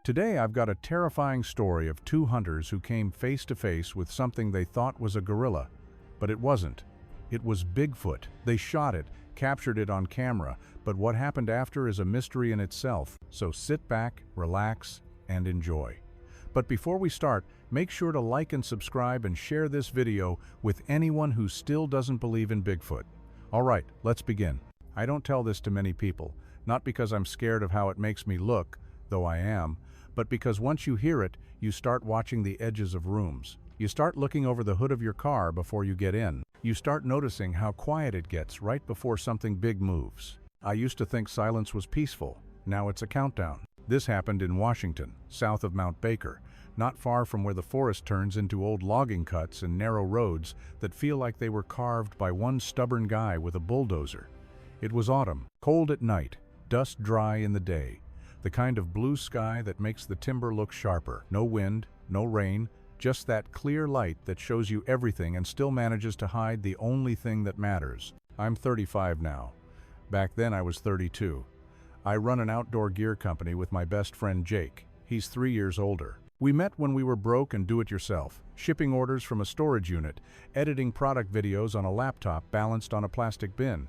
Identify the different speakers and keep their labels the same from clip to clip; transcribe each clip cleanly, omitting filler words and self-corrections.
Speaker 1: Today I've got a terrifying story of two hunters who came face to face with something they thought was a gorilla, but it wasn't. It was Bigfoot. They shot it, captured it on camera, but what happened after is a mystery in itself, so sit back, relax, and enjoy. But before we start, make sure to like and subscribe and share this video with anyone who still doesn't believe in Bigfoot. Alright, let's begin. I don't tell this to many people, not because I'm scared of how it makes me look, though I am, but because once you hear it, you start watching the edges of rooms. You start looking over the hood of your car before you get in. You start noticing how quiet it gets right before something big moves. I used to think silence was peaceful. Now it's a countdown. This happened in Washington, south of Mount Baker, not far from where the forest turns into old logging cuts and narrow roads that feel like they were carved by one stubborn guy with a bulldozer. It was autumn, cold at night, dust dry in the day. The kind of blue sky that makes the timber look sharper. No wind, no rain, just that clear light that shows you everything and still manages to hide the only thing that matters. I'm 35 now. Back then I was 32. I run an outdoor gear company with my best friend Jake. He's 3 years older. We met when we were broke and do-it-yourself, shipping orders from a storage unit, editing product videos on a laptop balanced on a plastic bin.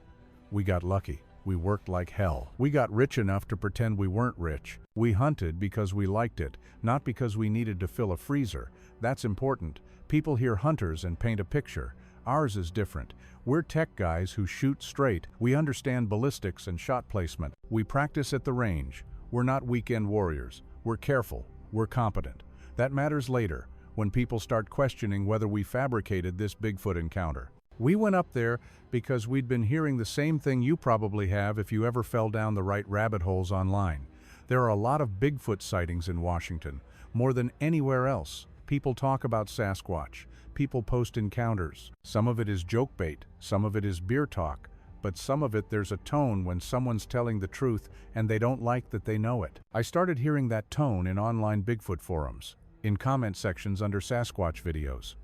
Speaker 1: We got lucky. We worked like hell. We got rich enough to pretend we weren't rich. We hunted because we liked it, not because we needed to fill a freezer. That's important. People hear hunters and paint a picture. Ours is different. We're tech guys who shoot straight. We understand ballistics and shot placement. We practice at the range. We're not weekend warriors. We're careful. We're competent. That matters later, when people start questioning whether we fabricated this Bigfoot encounter. We went up there because we'd been hearing the same thing you probably have if you ever fell down the right rabbit holes online. There are a lot of Bigfoot sightings in Washington, more than anywhere else. People talk about Sasquatch. People post encounters. Some of it is joke bait, some of it is beer talk, but some of it there's a tone when someone's telling the truth and they don't like that they know it. I started hearing that tone in online Bigfoot forums, in comment sections under Sasquatch videos.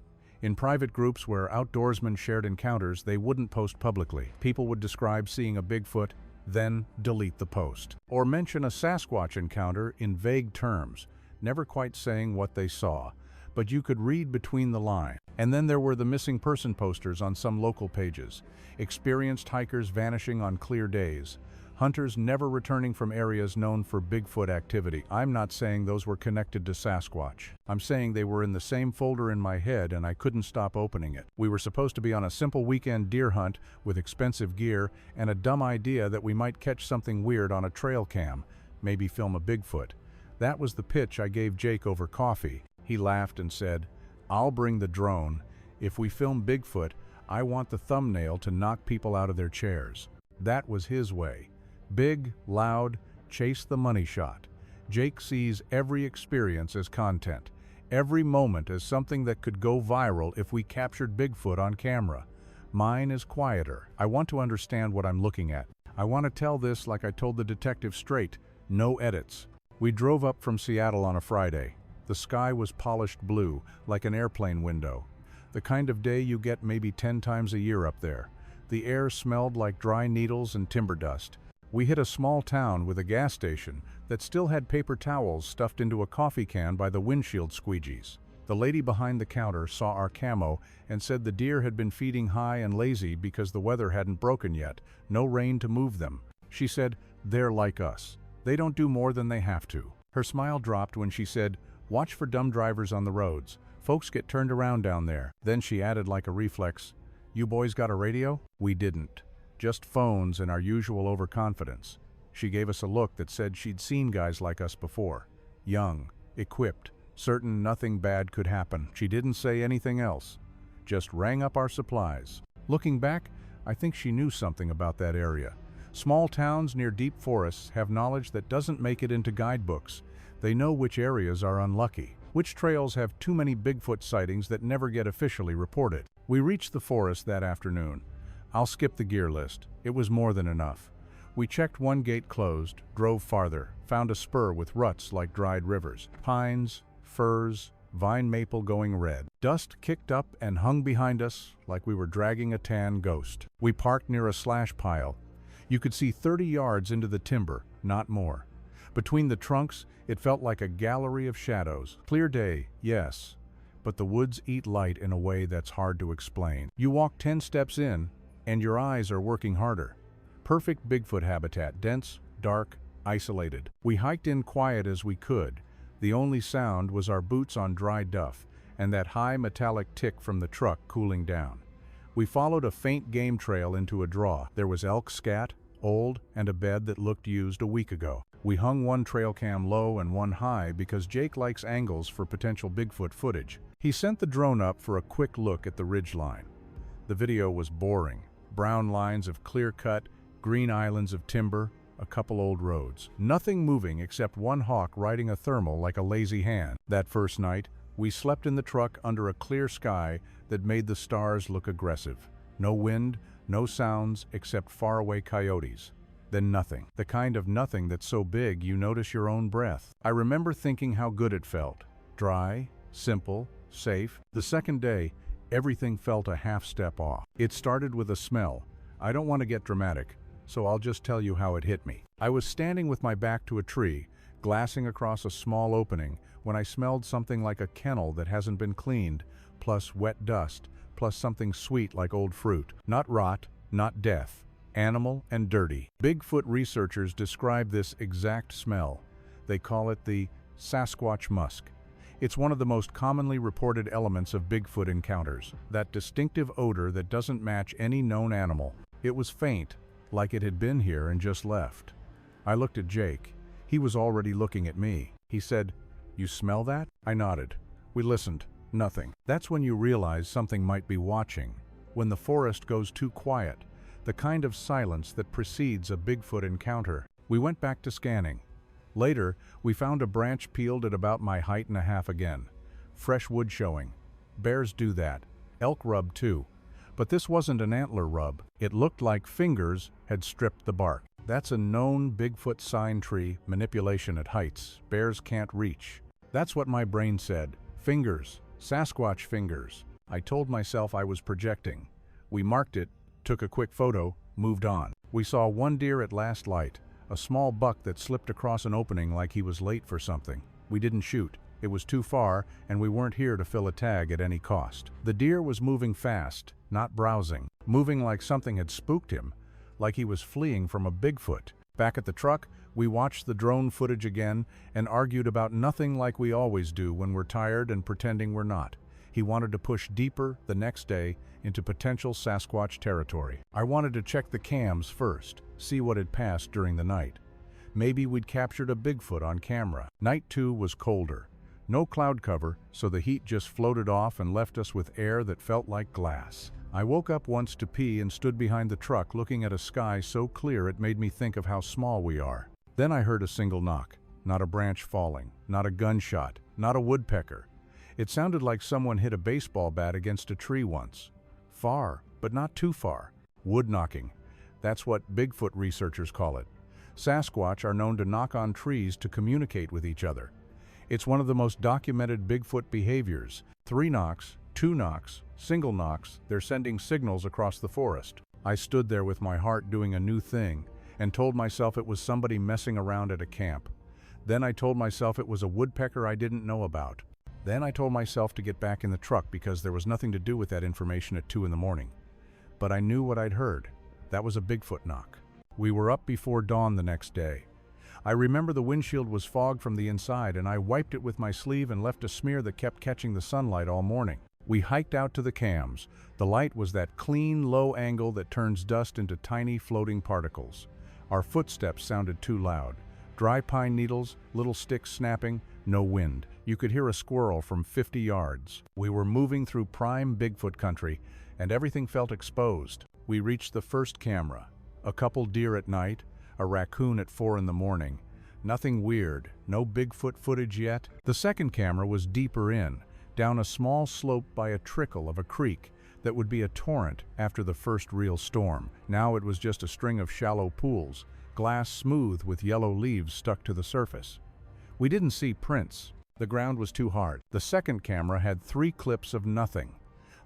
Speaker 1: In private groups where outdoorsmen shared encounters they wouldn't post publicly. People would describe seeing a Bigfoot, then delete the post. Or mention a Sasquatch encounter in vague terms, never quite saying what they saw, but you could read between the lines. And then there were the missing person posters on some local pages. Experienced hikers vanishing on clear days. Hunters never returning from areas known for Bigfoot activity. I'm not saying those were connected to Sasquatch. I'm saying they were in the same folder in my head and I couldn't stop opening it. We were supposed to be on a simple weekend deer hunt with expensive gear and a dumb idea that we might catch something weird on a trail cam, maybe film a Bigfoot. That was the pitch I gave Jake over coffee. He laughed and said, "I'll bring the drone. If we film Bigfoot, I want the thumbnail to knock people out of their chairs." That was his way. Big, loud, chase the money shot. Jake sees every experience as content, every moment as something that could go viral if we captured Bigfoot on camera. Mine is quieter. I want to understand what I'm looking at. I want to tell this like I told the detective straight, no edits. We drove up from Seattle on a Friday. The sky was polished blue, like an airplane window. The kind of day you get maybe 10 times a year up there. The air smelled like dry needles and timber dust. We hit a small town with a gas station that still had paper towels stuffed into a coffee can by the windshield squeegees. The lady behind the counter saw our camo and said the deer had been feeding high and lazy because the weather hadn't broken yet, no rain to move them. She said, "They're like us. They don't do more than they have to." Her smile dropped when she said, "Watch for dumb drivers on the roads. Folks get turned around down there." Then she added like a reflex, "You boys got a radio?" We didn't. Just phones and our usual overconfidence. She gave us a look that said she'd seen guys like us before. Young, equipped, certain nothing bad could happen. She didn't say anything else. Just rang up our supplies. Looking back, I think she knew something about that area. Small towns near deep forests have knowledge that doesn't make it into guidebooks. They know which areas are unlucky, which trails have too many Bigfoot sightings that never get officially reported. We reached the forest that afternoon. I'll skip the gear list. It was more than enough. We checked one gate closed, drove farther, found a spur with ruts like dried rivers. Pines, firs, vine maple going red. Dust kicked up and hung behind us like we were dragging a tan ghost. We parked near a slash pile. You could see 30 yards into the timber, not more. Between the trunks, it felt like a gallery of shadows. Clear day, yes, but the woods eat light in a way that's hard to explain. You walk 10 steps in, and your eyes are working harder. Perfect Bigfoot habitat, dense, dark, isolated. We hiked in quiet as we could. The only sound was our boots on dry duff, and that high metallic tick from the truck cooling down. We followed a faint game trail into a draw. There was elk scat, old, and a bed that looked used a week ago. We hung one trail cam low and one high because Jake likes angles for potential Bigfoot footage. He sent the drone up for a quick look at the ridgeline. The video was boring. Brown lines of clear-cut, green islands of timber, a couple old roads. Nothing moving except one hawk riding a thermal like a lazy hand. That first night, we slept in the truck under a clear sky that made the stars look aggressive. No wind, no sounds except faraway coyotes. Then nothing. The kind of nothing that's so big you notice your own breath. I remember thinking how good it felt. Dry, simple, safe. The second day, everything felt a half step off. It started with a smell. I don't want to get dramatic, so I'll just tell you how it hit me. I was standing with my back to a tree, glassing across a small opening, when I smelled something like a kennel that hasn't been cleaned, plus wet dust, plus something sweet like old fruit. Not rot, not death. Animal and dirty. Bigfoot researchers describe this exact smell. They call it the Sasquatch musk. It's one of the most commonly reported elements of Bigfoot encounters, that distinctive odor that doesn't match any known animal. It was faint, like it had been here and just left. I looked at Jake. He was already looking at me. He said, "You smell that?" I nodded. We listened. Nothing. That's when you realize something might be watching. When the forest goes too quiet. The kind of silence that precedes a Bigfoot encounter. We went back to scanning. Later, we found a branch peeled at about my height and a half again. Fresh wood showing. Bears do that. Elk rub too. But this wasn't an antler rub. It looked like fingers had stripped the bark. That's a known Bigfoot sign tree manipulation at heights bears can't reach. That's what my brain said. Fingers. Sasquatch fingers. I told myself I was projecting. We marked it, took a quick photo, moved on. We saw one deer at last light, a small buck that slipped across an opening like he was late for something. We didn't shoot. It was too far, and we weren't here to fill a tag at any cost. The deer was moving fast, not browsing, moving like something had spooked him, like he was fleeing from a Bigfoot. Back at the truck, we watched the drone footage again and argued about nothing like we always do when we're tired and pretending we're not. He wanted to push deeper the next day into potential Sasquatch territory. I wanted to check the cams first, see what had passed during the night. Maybe we'd captured a Bigfoot on camera. Night 2 was colder. No cloud cover, so the heat just floated off and left us with air that felt like glass. I woke up once to pee and stood behind the truck looking at a sky so clear it made me think of how small we are. Then I heard a single knock. Not a branch falling, not a gunshot, not a woodpecker. It sounded like someone hit a baseball bat against a tree once. Far, but not too far. Wood knocking. That's what Bigfoot researchers call it. Sasquatch are known to knock on trees to communicate with each other. It's one of the most documented Bigfoot behaviors. 3 knocks, 2 knocks, single knocks, they're sending signals across the forest. I stood there with my heart doing a new thing and told myself it was somebody messing around at a camp. Then I told myself it was a woodpecker I didn't know about. Then I told myself to get back in the truck because there was nothing to do with that information at 2 in the morning. But I knew what I'd heard. That was a Bigfoot knock. We were up before dawn the next day. I remember the windshield was fogged from the inside and I wiped it with my sleeve and left a smear that kept catching the sunlight all morning. We hiked out to the cams. The light was that clean, low angle that turns dust into tiny floating particles. Our footsteps sounded too loud. Dry pine needles, little sticks snapping, no wind. You could hear a squirrel from 50 yards. We were moving through prime Bigfoot country, and everything felt exposed. We reached the first camera. A couple deer at night, a raccoon at 4 in the morning. Nothing weird, no Bigfoot footage yet. The second camera was deeper in, down a small slope by a trickle of a creek that would be a torrent after the first real storm. Now it was just a string of shallow pools, glass smooth with yellow leaves stuck to the surface. We didn't see prints. The ground was too hard. The second camera had 3 clips of nothing.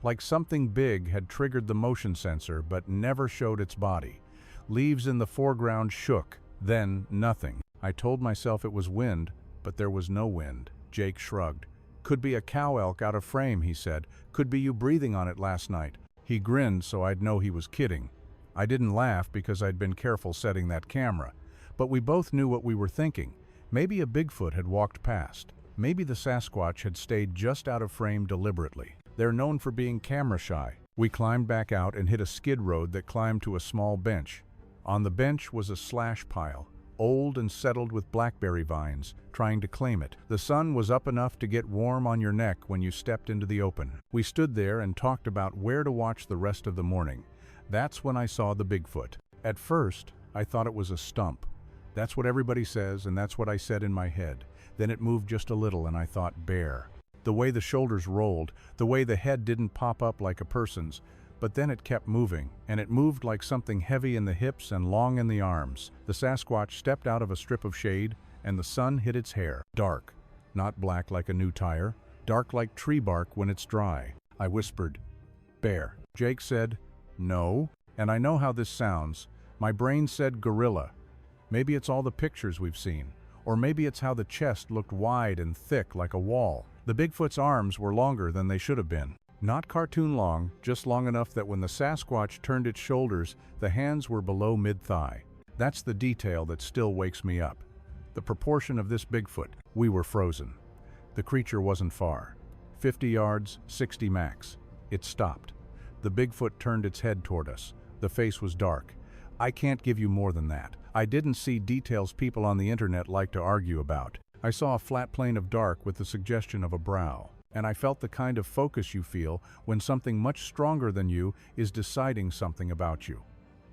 Speaker 1: Like something big had triggered the motion sensor but never showed its body. Leaves in the foreground shook, then nothing. I told myself it was wind, but there was no wind. Jake shrugged. Could be a cow elk out of frame, he said. Could be you breathing on it last night. He grinned so I'd know he was kidding. I didn't laugh because I'd been careful setting that camera. But we both knew what we were thinking. Maybe a Bigfoot had walked past. Maybe the Sasquatch had stayed just out of frame deliberately. They're known for being camera shy. We climbed back out and hit a skid road that climbed to a small bench. On the bench was a slash pile, old and settled with blackberry vines, trying to claim it. The sun was up enough to get warm on your neck when you stepped into the open. We stood there and talked about where to watch the rest of the morning. That's when I saw the Bigfoot. At first, I thought it was a stump. That's what everybody says, and that's what I said in my head. Then it moved just a little and I thought bear. The way the shoulders rolled, the way the head didn't pop up like a person's, but then it kept moving, and it moved like something heavy in the hips and long in the arms. The Sasquatch stepped out of a strip of shade, and the sun hit its hair. Dark, not black like a new tire, dark like tree bark when it's dry. I whispered, bear. Jake said, no, and I know how this sounds. My brain said gorilla. Maybe it's all the pictures we've seen, or maybe it's how the chest looked wide and thick like a wall. The Bigfoot's arms were longer than they should have been. Not cartoon long, just long enough that when the Sasquatch turned its shoulders, the hands were below mid-thigh. That's the detail that still wakes me up. The proportion of this Bigfoot. We were frozen. The creature wasn't far. 50 yards, 60 max. It stopped. The Bigfoot turned its head toward us. The face was dark. I can't give you more than that. I didn't see details people on the internet like to argue about. I saw a flat plane of dark with the suggestion of a brow. And I felt the kind of focus you feel when something much stronger than you is deciding something about you.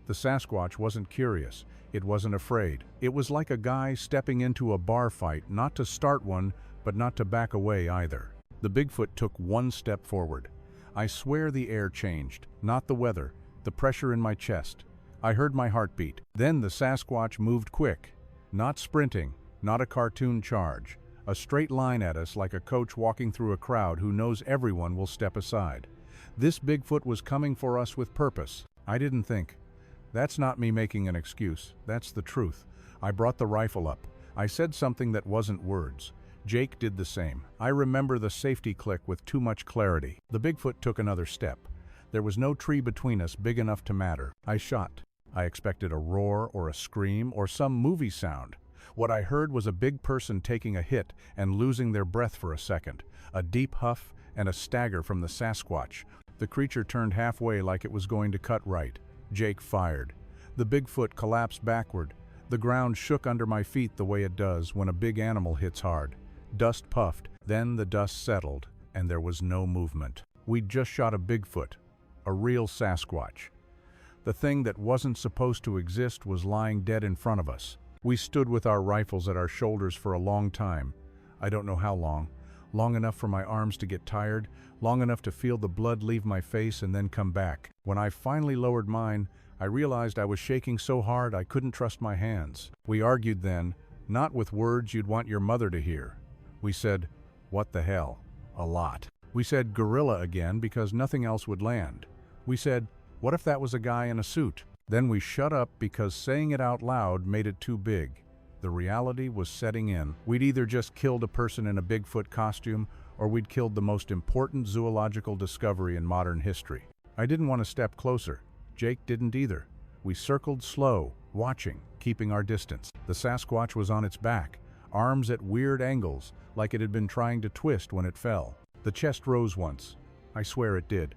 Speaker 1: The Sasquatch wasn't curious. It wasn't afraid. It was like a guy stepping into a bar fight, not to start one, but not to back away either. The Bigfoot took one step forward. I swear the air changed, not the weather, the pressure in my chest. I heard my heartbeat. Then the Sasquatch moved quick, not sprinting, not a cartoon charge. A straight line at us like a coach walking through a crowd who knows everyone will step aside. This Bigfoot was coming for us with purpose. I didn't think. That's not me making an excuse. That's the truth. I brought the rifle up. I said something that wasn't words. Jake did the same. I remember the safety click with too much clarity. The Bigfoot took another step. There was no tree between us big enough to matter. I shot. I expected a roar or a scream or some movie sound. What I heard was a big person taking a hit and losing their breath for a second, a deep huff and a stagger from the Sasquatch. The creature turned halfway like it was going to cut right. Jake fired. The Bigfoot collapsed backward. The ground shook under my feet the way it does when a big animal hits hard. Dust puffed, then the dust settled, and there was no movement. We'd just shot a Bigfoot, a real Sasquatch. The thing that wasn't supposed to exist was lying dead in front of us. We stood with our rifles at our shoulders for a long time. I don't know how long. Long enough for my arms to get tired, long enough to feel the blood leave my face and then come back. When I finally lowered mine, I realized I was shaking so hard I couldn't trust my hands. We argued then, not with words you'd want your mother to hear. We said, what the hell? A lot. We said gorilla again because nothing else would land. We said, what if that was a guy in a suit? Then we shut up because saying it out loud made it too big. The reality was setting in. We'd either just killed a person in a Bigfoot costume, or we'd killed the most important zoological discovery in modern history. I didn't want to step closer. Jake didn't either. We circled slow, watching, keeping our distance. The Sasquatch was on its back, arms at weird angles, like it had been trying to twist when it fell. The chest rose once. I swear it did.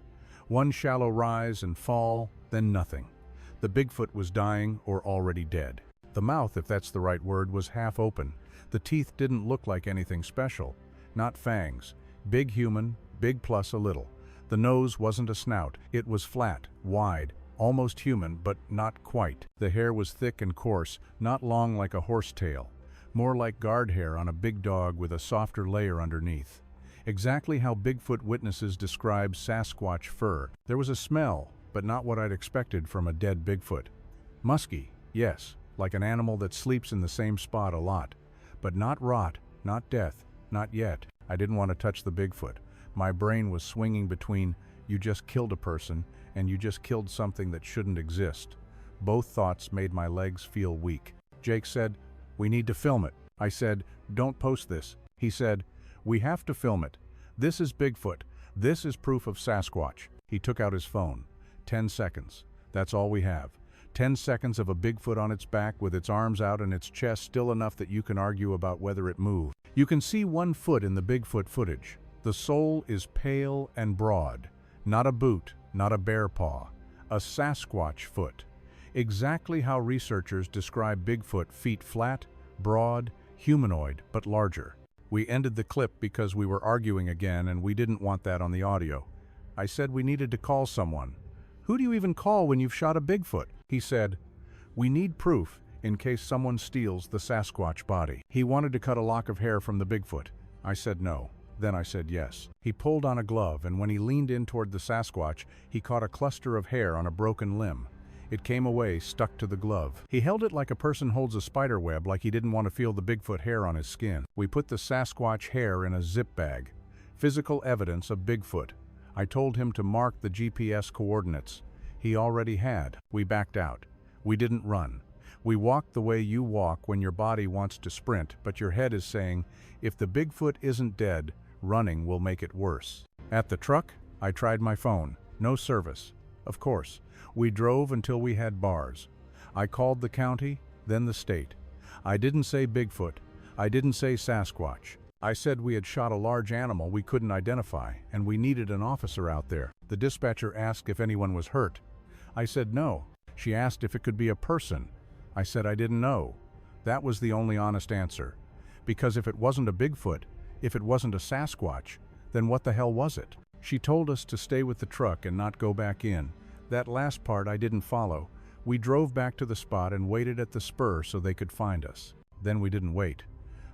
Speaker 1: One shallow rise and fall, then nothing. The Bigfoot was dying or already dead. The mouth, if that's the right word, was half open. The teeth didn't look like anything special. Not fangs. Big human, big plus a little. The nose wasn't a snout. It was flat, wide, almost human, but not quite. The hair was thick and coarse, not long like a horse tail. More like guard hair on a big dog with a softer layer underneath. Exactly how Bigfoot witnesses describe Sasquatch fur. There was a smell, but not what I'd expected from a dead Bigfoot. Musky, yes, like an animal that sleeps in the same spot a lot. But not rot, not death, not yet. I didn't want to touch the Bigfoot. My brain was swinging between, you just killed a person, and you just killed something that shouldn't exist. Both thoughts made my legs feel weak. Jake said, "We need to film it." I said, "Don't post this." He said, "We have to film it. This is Bigfoot. This is proof of Sasquatch." He took out his phone. 10 seconds. That's all we have. 10 seconds of a Bigfoot on its back with its arms out and its chest still enough that you can argue about whether it moved. You can see one foot in the Bigfoot footage. The sole is pale and broad. Not a boot, not a bear paw. A Sasquatch foot. Exactly how researchers describe Bigfoot: feet flat, broad, humanoid, but larger. We ended the clip because we were arguing again and we didn't want that on the audio. I said we needed to call someone. "Who do you even call when you've shot a Bigfoot?" He said, "We need proof in case someone steals the Sasquatch body." He wanted to cut a lock of hair from the Bigfoot. I said no. Then I said yes. He pulled on a glove, and when he leaned in toward the Sasquatch, he caught a cluster of hair on a broken limb. It came away, stuck to the glove. He held it like a person holds a spider web, like he didn't want to feel the Bigfoot hair on his skin. We put the Sasquatch hair in a zip bag. Physical evidence of Bigfoot. I told him to mark the GPS coordinates. He already had. We backed out. We didn't run. We walked the way you walk when your body wants to sprint, but your head is saying, if the Bigfoot isn't dead, running will make it worse. At the truck, I tried my phone. No service. Of course. We drove until we had bars. I called the county, then the state. I didn't say Bigfoot. I didn't say Sasquatch. I said we had shot a large animal we couldn't identify, and we needed an officer out there. The dispatcher asked if anyone was hurt. I said no. She asked if it could be a person. I said I didn't know. That was the only honest answer. Because if it wasn't a Bigfoot, if it wasn't a Sasquatch, then what the hell was it? She told us to stay with the truck and not go back in. That last part I didn't follow. We drove back to the spot and waited at the spur so they could find us. Then we didn't wait.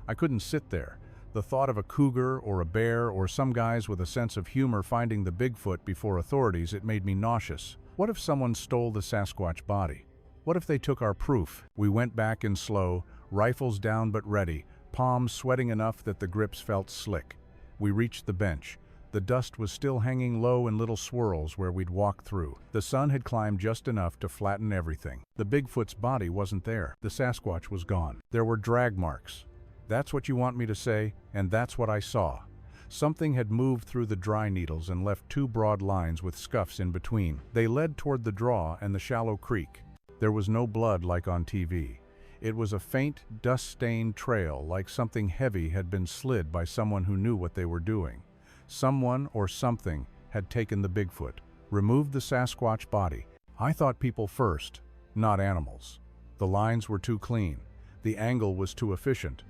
Speaker 1: I couldn't sit there. The thought of a cougar or a bear or some guys with a sense of humor finding the Bigfoot before authorities, it made me nauseous. What if someone stole the Sasquatch body? What if they took our proof? We went back in slow, rifles down but ready, palms sweating enough that the grips felt slick. We reached the bench. The dust was still hanging low in little swirls where we'd walked through. The sun had climbed just enough to flatten everything. The Bigfoot's body wasn't there. The Sasquatch was gone. There were drag marks. That's what you want me to say, and that's what I saw. Something had moved through the dry needles and left two broad lines with scuffs in between. They led toward the draw and the shallow creek. There was no blood like on TV. It was a faint, dust-stained trail, like something heavy had been slid by someone who knew what they were doing. Someone or something had taken the Bigfoot, removed the Sasquatch body. I thought people first, not animals. The lines were too clean. The angle was too efficient.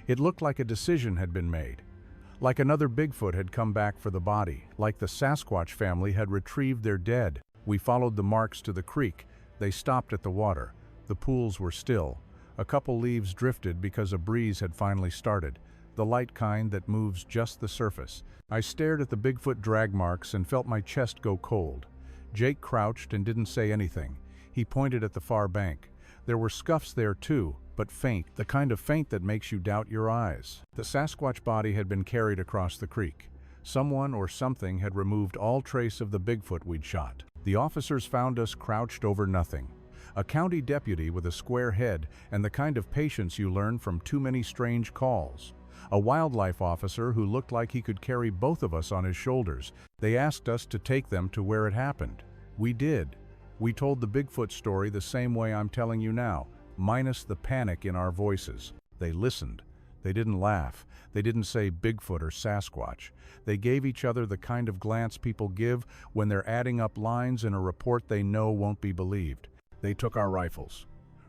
Speaker 1: It looked like a decision had been made. Like another Bigfoot had come back for the body, like the Sasquatch family had retrieved their dead. We followed the marks to the creek. They stopped at the water. The pools were still. A couple leaves drifted because a breeze had finally started, the light kind that moves just the surface. I stared at the Bigfoot drag marks and felt my chest go cold. Jake crouched and didn't say anything. He pointed at the far bank. There were scuffs there too, but faint, the kind of faint that makes you doubt your eyes. The Sasquatch body had been carried across the creek. Someone or something had removed all trace of the Bigfoot we'd shot. The officers found us crouched over nothing. A county deputy with a square head and the kind of patience you learn from too many strange calls. A wildlife officer who looked like he could carry both of us on his shoulders. They asked us to take them to where it happened. We did. We told the Bigfoot story the same way I'm telling you now, minus the panic in our voices. They listened. They didn't laugh. They didn't say Bigfoot or Sasquatch. They gave each other the kind of glance people give when they're adding up lines in a report they know won't be believed. They took our rifles.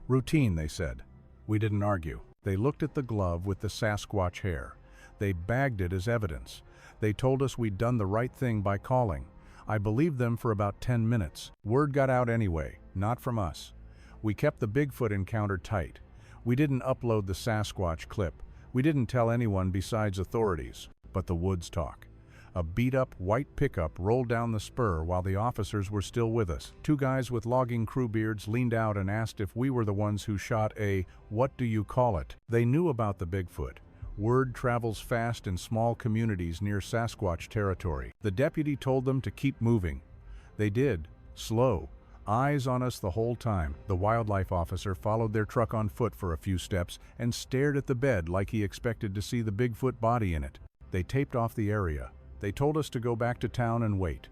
Speaker 1: Routine, they said. We didn't argue. They looked at the glove with the Sasquatch hair. They bagged it as evidence. They told us we'd done the right thing by calling. I believed them for about 10 minutes. Word got out anyway, not from us. We kept the Bigfoot encounter tight. We didn't upload the Sasquatch clip. We didn't tell anyone besides authorities. But the woods talk. A beat-up white pickup rolled down the spur while the officers were still with us. Two guys with logging crew beards leaned out and asked if we were the ones who shot a, what do you call it? They knew about the Bigfoot. Word travels fast in small communities near Sasquatch territory. The deputy told them to keep moving. They did. Slow. eyes on us the whole time. The wildlife officer followed their truck on foot for a few steps and stared at the bed like he expected to see the Bigfoot body in it. They taped off the area. They told us to go back to town and wait.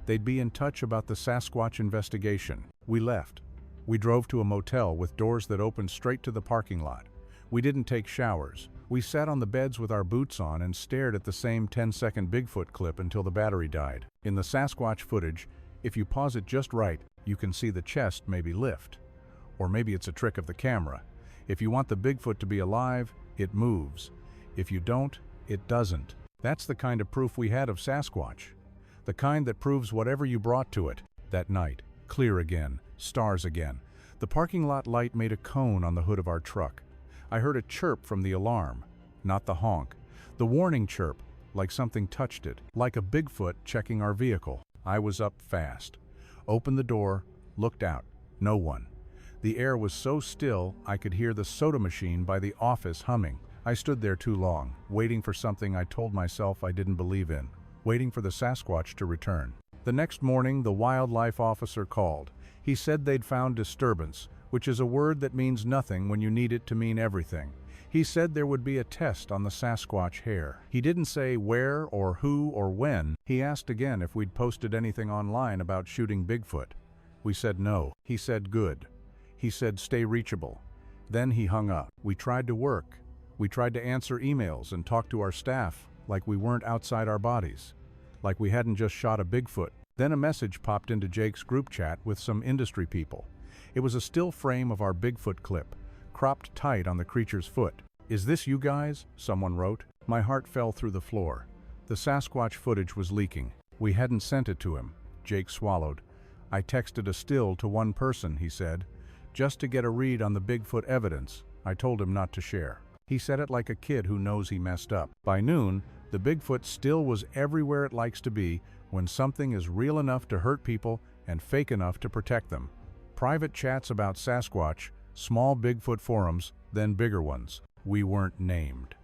Speaker 1: They'd be in touch about the Sasquatch investigation. We left. We drove to a motel with doors that opened straight to the parking lot. We didn't take showers. We sat on the beds with our boots on and stared at the same 10-second Bigfoot clip until the battery died. In the Sasquatch footage, if you pause it just right, you can see the chest maybe lift. Or maybe it's a trick of the camera. If you want the Bigfoot to be alive, it moves. If you don't, it doesn't. That's the kind of proof we had of Sasquatch. The kind that proves whatever you brought to it. That night, clear again, stars again. The parking lot light made a cone on the hood of our truck. I heard a chirp from the alarm, not the honk. The warning chirp, like something touched it, like a Bigfoot checking our vehicle. I was up fast. Opened the door, looked out. No one. The air was so still I could hear the soda machine by the office humming. I stood there too long, waiting for something I told myself I didn't believe in, waiting for the Sasquatch to return. The next morning, the wildlife officer called. He said they'd found disturbance, which is a word that means nothing when you need it to mean everything. He said there would be a test on the Sasquatch hair. He didn't say where or who or when. He asked again if we'd posted anything online about shooting Bigfoot. We said no. He said good. He said stay reachable. Then he hung up. We tried to work. We tried to answer emails and talk to our staff like we weren't outside our bodies, like we hadn't just shot a Bigfoot. Then a message popped into Jake's group chat with some industry people. It was a still frame of our Bigfoot clip, cropped tight on the creature's foot. "Is this you guys?" someone wrote. My heart fell through the floor. The Sasquatch footage was leaking. We hadn't sent it to him. Jake swallowed. "I texted a still to one person," he said, "just to get a read on the Bigfoot evidence. I told him not to share." He said it like a kid who knows he messed up. By noon, the Bigfoot still was everywhere it likes to be when something is real enough to hurt people and fake enough to protect them. Private chats about Sasquatch, small Bigfoot forums, then bigger ones. We weren't named.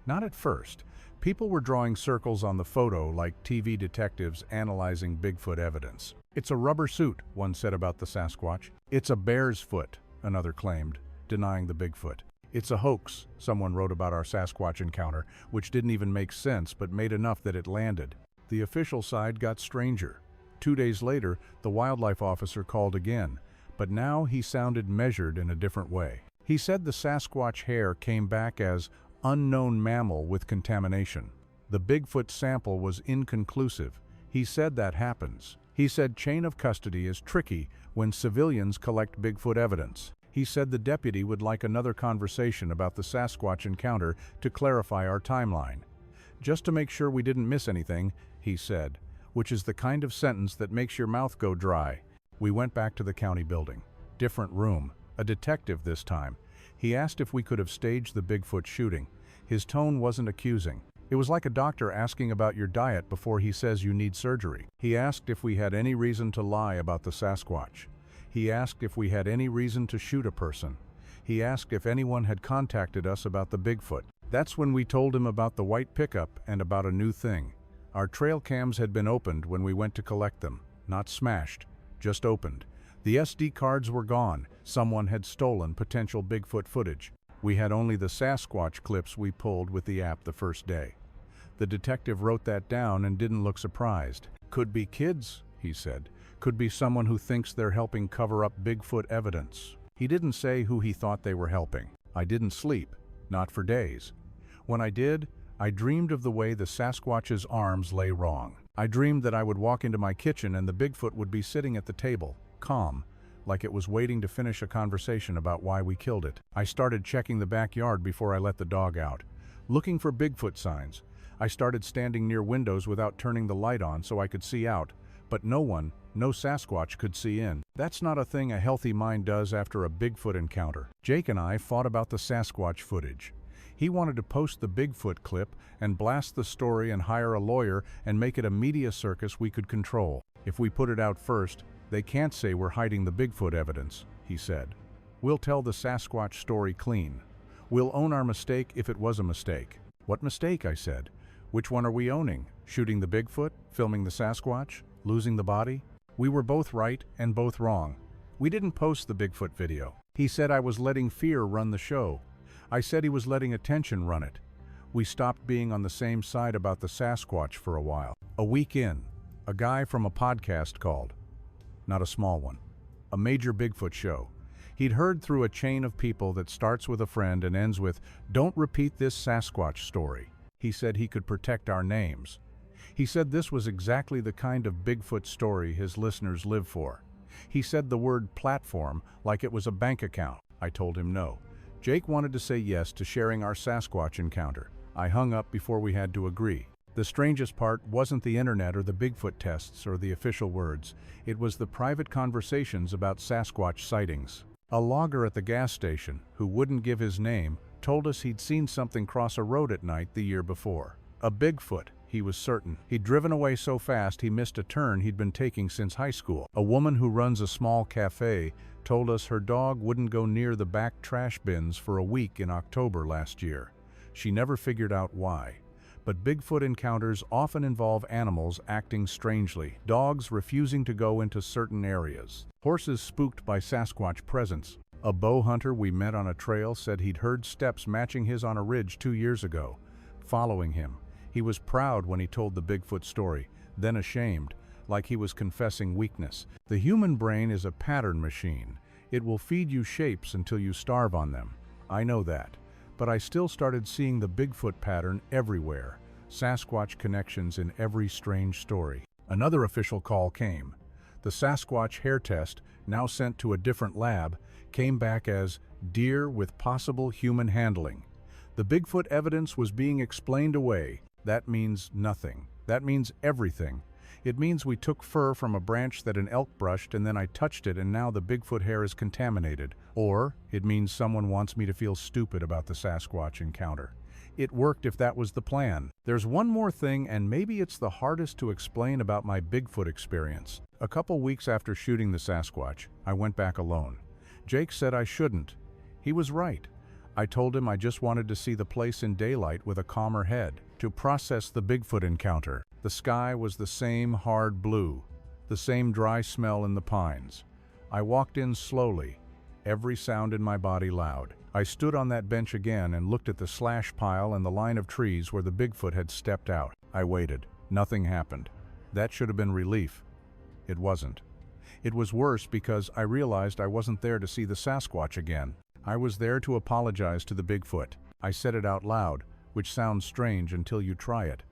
Speaker 1: Not at first. People were drawing circles on the photo like TV detectives analyzing Bigfoot evidence. "It's a rubber suit," one said about the Sasquatch. "It's a bear's foot," another claimed, denying the Bigfoot. "It's a hoax," someone wrote about our Sasquatch encounter, which didn't even make sense but made enough that it landed. The official side got stranger. 2 days later, the wildlife officer called again, but now he sounded measured in a different way. He said the Sasquatch hair came back as unknown mammal with contamination. The Bigfoot sample was inconclusive. He said that happens. He said chain of custody is tricky when civilians collect Bigfoot evidence. He said the deputy would like another conversation about the Sasquatch encounter to clarify our timeline. "Just to make sure we didn't miss anything," he said, which is the kind of sentence that makes your mouth go dry. We went back to the county building. Different room. A detective this time. He asked if we could have staged the Bigfoot shooting. His tone wasn't accusing. It was like a doctor asking about your diet before he says you need surgery. He asked if we had any reason to lie about the Sasquatch. He asked if we had any reason to shoot a person. He asked if anyone had contacted us about the Bigfoot. That's when we told him about the white pickup and about a new thing. Our trail cams had been opened when we went to collect them. Not smashed, just opened. The SD cards were gone. Someone had stolen potential Bigfoot footage. We had only the Sasquatch clips we pulled with the app the first day. The detective wrote that down and didn't look surprised. "Could be kids," he said. "Could be someone who thinks they're helping cover up Bigfoot evidence." He didn't say who he thought they were helping. I didn't sleep, not for days. When I did, I dreamed of the way the Sasquatch's arms lay wrong. I dreamed that I would walk into my kitchen and the Bigfoot would be sitting at the table, calm, like it was waiting to finish a conversation about why we killed it. I started checking the backyard before I let the dog out, looking for Bigfoot signs. I started standing near windows without turning the light on so I could see out, but no Sasquatch could see in. That's not a thing a healthy mind does after a Bigfoot encounter. Jake and I fought about the Sasquatch footage. He wanted to post the Bigfoot clip and blast the story and hire a lawyer and make it a media circus we could control. If we put it out first, they can't say we're hiding the Bigfoot evidence, he said. We'll tell the Sasquatch story clean. We'll own our mistake if it was a mistake. What mistake? I said. Which one are we owning? Shooting the Bigfoot? Filming the Sasquatch? Losing the body? We were both right and both wrong. We didn't post the Bigfoot video. He said I was letting fear run the show. I said he was letting attention run it. We stopped being on the same side about the Sasquatch for a while. A week in, a guy from a podcast called. Not a small one. A major Bigfoot show. He'd heard through a chain of people that starts with a friend and ends with, "Don't repeat this Sasquatch story." He said he could protect our names. He said this was exactly the kind of Bigfoot story his listeners live for. He said the word platform like it was a bank account. I told him no. Jake wanted to say yes to sharing our Sasquatch encounter. I hung up before we had to agree. The strangest part wasn't the internet or the Bigfoot tests or the official words. It was the private conversations about Sasquatch sightings. A logger at the gas station, who wouldn't give his name, told us he'd seen something cross a road at night the year before. A Bigfoot, he was certain. He'd driven away so fast he missed a turn he'd been taking since high school. A woman who runs a small cafe told us her dog wouldn't go near the back trash bins for a week in October last year. She never figured out why. But Bigfoot encounters often involve animals acting strangely, dogs refusing to go into certain areas, horses spooked by Sasquatch presence. A bow hunter we met on a trail said he'd heard steps matching his on a ridge 2 years ago, following him. He was proud when he told the Bigfoot story, then ashamed, like he was confessing weakness. The human brain is a pattern machine. It will feed you shapes until you starve on them. I know that. But I still started seeing the Bigfoot pattern everywhere, Sasquatch connections in every strange story. Another official call came. The Sasquatch hair test, now sent to a different lab, came back as deer with possible human handling. The Bigfoot evidence was being explained away. That means nothing. That means everything. It means we took fur from a branch that an elk brushed and then I touched it and now the Bigfoot hair is contaminated. Or it means someone wants me to feel stupid about the Sasquatch encounter. It worked if that was the plan. There's one more thing, and maybe it's the hardest to explain about my Bigfoot experience. A couple weeks after shooting the Sasquatch, I went back alone. Jake said I shouldn't. He was right. I told him I just wanted to see the place in daylight with a calmer head, to process the Bigfoot encounter. The sky was the same hard blue, the same dry smell in the pines. I walked in slowly, every sound in my body loud. I stood on that bench again and looked at the slash pile and the line of trees where the Bigfoot had stepped out. I waited. Nothing happened. That should have been relief. It wasn't. It was worse because I realized I wasn't there to see the Sasquatch again. I was there to apologize to the Bigfoot. I said it out loud, which sounds strange until you try it.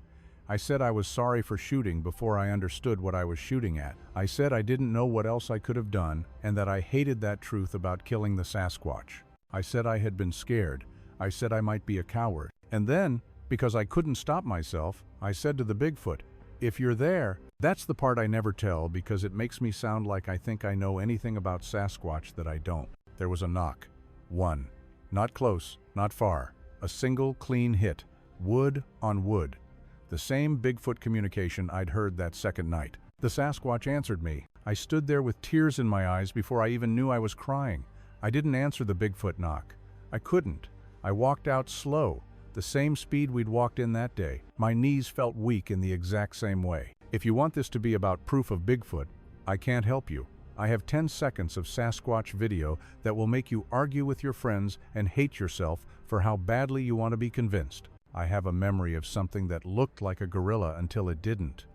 Speaker 1: I said I was sorry for shooting before I understood what I was shooting at. I said I didn't know what else I could have done and that I hated that truth about killing the Sasquatch. I said I had been scared. I said I might be a coward. And then, because I couldn't stop myself, I said to the Bigfoot, "If you're there." That's the part I never tell because it makes me sound like I think I know anything about Sasquatch that I don't. There was a knock. One. Not close, not far. A single clean hit. Wood on wood. The same Bigfoot communication I'd heard that second night. The Sasquatch answered me. I stood there with tears in my eyes before I even knew I was crying. I didn't answer the Bigfoot knock. I couldn't. I walked out slow, the same speed we'd walked in that day. My knees felt weak in the exact same way. If you want this to be about proof of Bigfoot, I can't help you. I have 10 seconds of Sasquatch video that will make you argue with your friends and hate yourself for how badly you want to be convinced. I have a memory of something that looked like a gorilla until it didn't.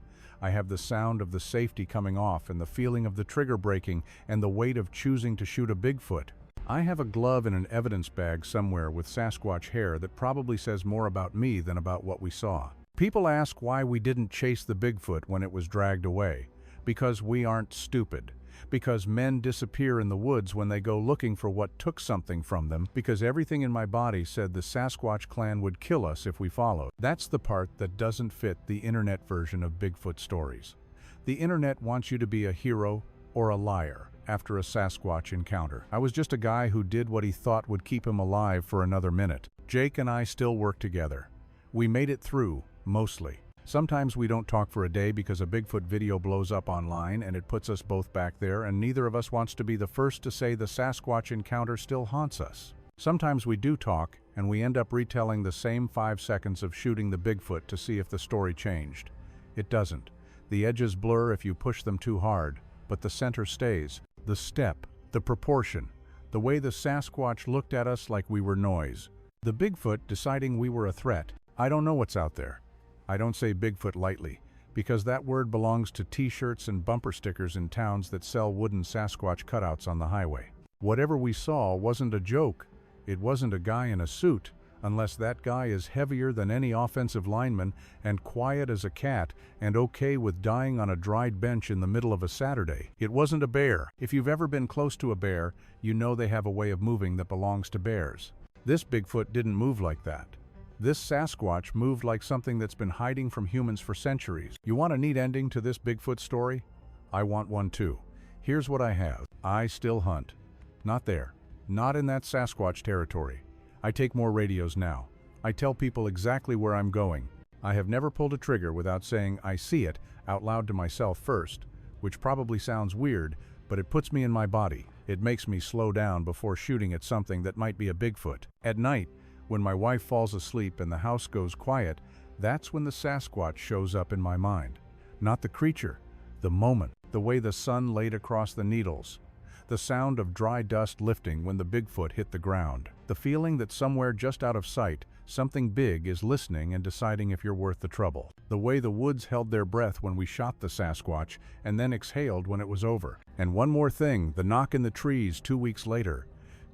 Speaker 1: I have the sound of the safety coming off and the feeling of the trigger breaking and the weight of choosing to shoot a Bigfoot. I have a glove in an evidence bag somewhere with Sasquatch hair that probably says more about me than about what we saw. People ask why we didn't chase the Bigfoot when it was dragged away. Because we aren't stupid. Because men disappear in the woods when they go looking for what took something from them. Because everything in my body said the Sasquatch clan would kill us if we followed. That's the part that doesn't fit the internet version of Bigfoot stories. The internet wants you to be a hero or a liar after a Sasquatch encounter. I was just a guy who did what he thought would keep him alive for another minute. Jake and I still work together. We made it through, mostly. Sometimes we don't talk for a day because a Bigfoot video blows up online and it puts us both back there, and neither of us wants to be the first to say the Sasquatch encounter still haunts us. Sometimes we do talk and we end up retelling the same 5 seconds of shooting the Bigfoot to see if the story changed. It doesn't. The edges blur if you push them too hard. but the center stays. The step, the proportion, the way the Sasquatch looked at us like we were noise. The Bigfoot deciding we were a threat. I don't know what's out there. I don't say Bigfoot lightly, because that word belongs to t-shirts and bumper stickers in towns that sell wooden Sasquatch cutouts on the highway. Whatever we saw wasn't a joke. It wasn't a guy in a suit, unless that guy is heavier than any offensive lineman and quiet as a cat and okay with dying on a dried bench in the middle of a Saturday. It wasn't a bear. If you've ever been close to a bear, you know they have a way of moving that belongs to bears. This Bigfoot didn't move like that. This Sasquatch moved like something that's been hiding from humans for centuries. You want a neat ending to this Bigfoot story? I want one too. Here's what I have. I still hunt. Not there. Not in that Sasquatch territory. I take more radios now. I tell people exactly where I'm going. I have never pulled a trigger without saying I see it out loud to myself first, which probably sounds weird, but it puts me in my body. It makes me slow down before shooting at something that might be a Bigfoot. At night, when my wife falls asleep and the house goes quiet, that's when the Sasquatch shows up in my mind. Not the creature, the moment, the way the sun laid across the needles, the sound of dry dust lifting when the Bigfoot hit the ground, the feeling that somewhere just out of sight, something big is listening and deciding if you're worth the trouble, the way the woods held their breath when we shot the Sasquatch and then exhaled when it was over. And one more thing, the knock in the trees 2 weeks later.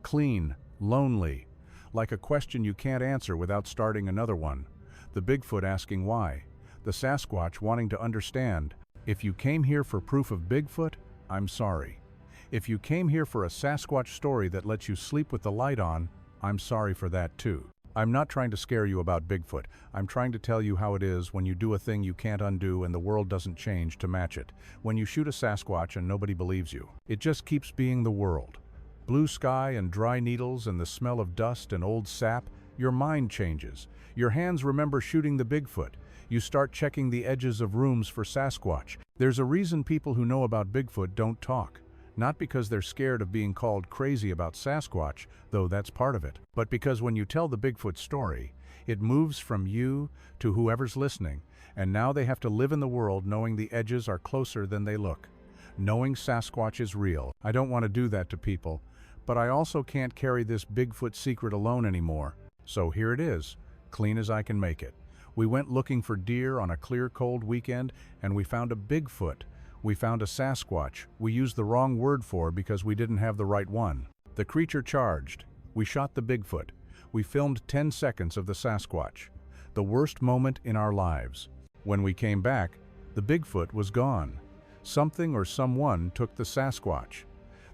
Speaker 1: Clean, lonely, like a question you can't answer without starting another one. The Bigfoot asking why. The Sasquatch wanting to understand. If you came here for proof of Bigfoot, I'm sorry. If you came here for a Sasquatch story that lets you sleep with the light on, I'm sorry for that too. I'm not trying to scare you about Bigfoot. I'm trying to tell you how it is when you do a thing you can't undo and the world doesn't change to match it. When you shoot a Sasquatch and nobody believes you. It just keeps being the world. Blue sky and dry needles and the smell of dust and old sap, your mind changes. Your hands remember shooting the Bigfoot. You start checking the edges of rooms for Sasquatch. There's a reason people who know about Bigfoot don't talk. Not because they're scared of being called crazy about Sasquatch, though that's part of it, but because when you tell the Bigfoot story, it moves from you to whoever's listening, and now they have to live in the world knowing the edges are closer than they look. Knowing Sasquatch is real. I don't want to do that to people, but I also can't carry this Bigfoot secret alone anymore. So here it is, clean as I can make it. We went looking for deer on a clear, cold weekend, and we found a Bigfoot. We found a Sasquatch we used the wrong word for because we didn't have the right one. The creature charged. We shot the Bigfoot. We filmed 10 seconds of the Sasquatch. The worst moment in our lives. When we came back, the Bigfoot was gone. Something or someone took the Sasquatch.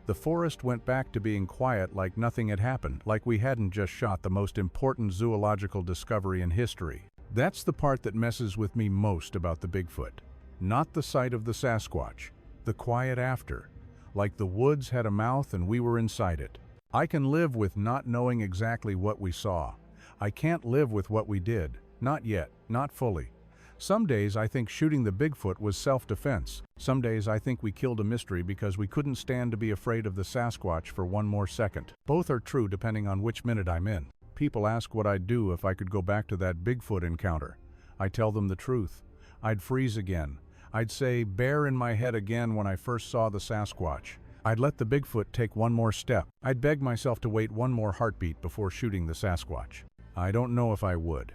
Speaker 1: The forest went back to being quiet like nothing had happened, like we hadn't just shot the most important zoological discovery in history. That's the part that messes with me most about the Bigfoot. Not the sight of the Sasquatch, the quiet after, like the woods had a mouth and we were inside it. I can live with not knowing exactly what we saw. I can't live with what we did, not yet, not fully. Some days I think shooting the Bigfoot was self-defense. Some days I think we killed a mystery because we couldn't stand to be afraid of the Sasquatch for one more second. Both are true depending on which minute I'm in. People ask what I'd do if I could go back to that Bigfoot encounter. I tell them the truth. I'd freeze again. I'd say bear in my head again when I first saw the Sasquatch. I'd let the Bigfoot take one more step. I'd beg myself to wait one more heartbeat before shooting the Sasquatch. I don't know if I would.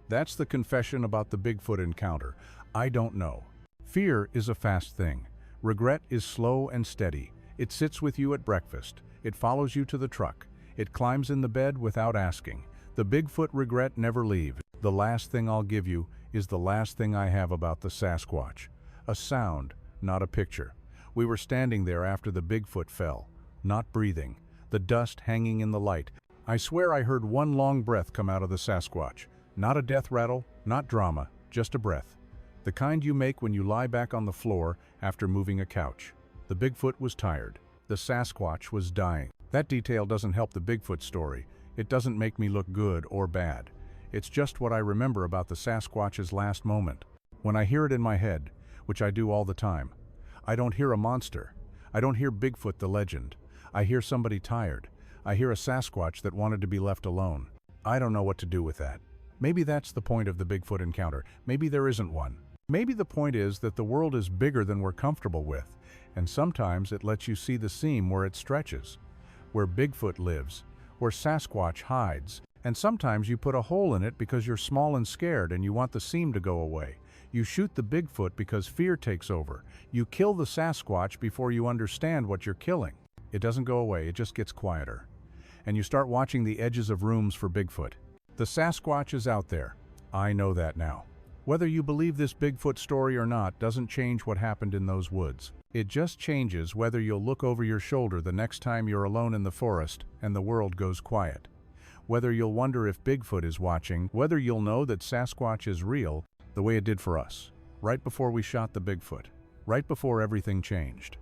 Speaker 1: That's the confession about the Bigfoot encounter. I don't know. Fear is a fast thing. Regret is slow and steady. It sits with you at breakfast. It follows you to the truck. It climbs in the bed without asking. The Bigfoot regret never leaves. The last thing I'll give you is the last thing I have about the Sasquatch. A sound, not a picture. We were standing there after the Bigfoot fell, not breathing, the dust hanging in the light. I swear I heard one long breath come out of the Sasquatch. Not a death rattle, not drama, just a breath. The kind you make when you lie back on the floor after moving a couch. The Bigfoot was tired. The Sasquatch was dying. That detail doesn't help the Bigfoot story. It doesn't make me look good or bad. It's just what I remember about the Sasquatch's last moment. When I hear it in my head, which I do all the time, I don't hear a monster. I don't hear Bigfoot the legend. I hear somebody tired. I hear a Sasquatch that wanted to be left alone. I don't know what to do with that. Maybe that's the point of the Bigfoot encounter. Maybe there isn't one. Maybe the point is that the world is bigger than we're comfortable with, And sometimes it lets you see the seam where it stretches, where Bigfoot lives, where Sasquatch hides. And sometimes you put a hole in it because you're small and scared and you want the seam to go away. You shoot the Bigfoot because fear takes over. You kill the Sasquatch before you understand what you're killing. It doesn't go away, it just gets quieter. And you start watching the edges of rooms for Bigfoot. The Sasquatch is out there. I know that now. Whether you believe this Bigfoot story or not doesn't change what happened in those woods. It just changes whether you'll look over your shoulder the next time you're alone in the forest and the world goes quiet. Whether you'll wonder if Bigfoot is watching, whether you'll know that Sasquatch is real, the way it did for us, right before we shot the Bigfoot, right before everything changed.